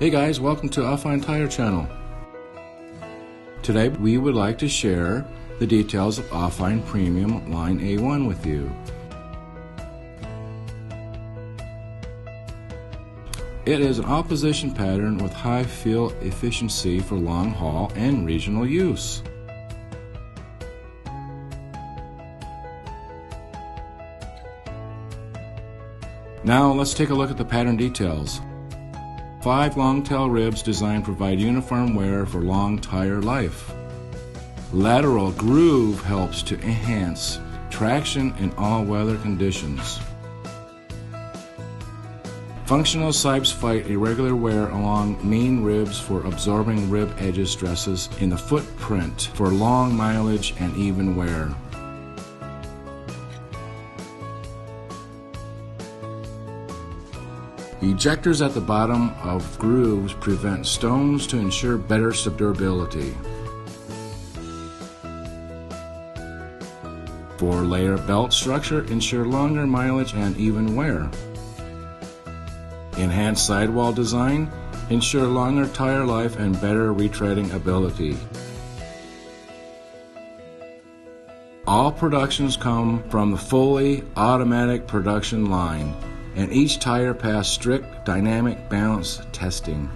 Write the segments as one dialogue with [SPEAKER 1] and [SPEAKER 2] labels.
[SPEAKER 1] Hey guys, welcome to AUFINE Tyre channel. Today we would like to share the details of AUFINE Premium Line A1 with you. It is an all-position pattern with high fuel efficiency for long haul and regional use. Now let's take a look at the pattern details. 5 long tail ribs designed to provide uniform wear for long tire life. Lateral groove helps to enhance traction in all weather conditions. Functional sipes fight irregular wear along main ribs for absorbing rib edges stresses in the footprint for long mileage and even wear. Ejectors at the bottom of grooves prevent stones to ensure better subdurability. 4-layer belt structure ensure longer mileage and even wear. Enhanced sidewall design ensure longer tire life and better retreading ability. All productions come from the fully automatic production line, and each tire passed strict dynamic balance testing.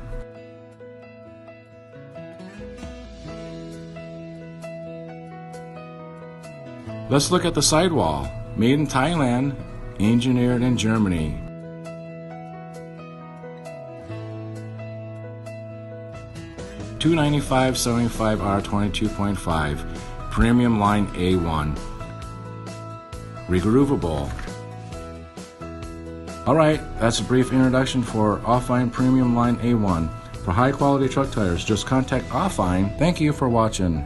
[SPEAKER 1] Let's look at the sidewall. Made in Thailand, engineered in Germany. $295.75 R22.5 Premium Line A1. Regroovable. Alright, that's a brief introduction for AUFINE Premium Line A1. For high quality truck tires, just contact AUFINE. Thank you for watching.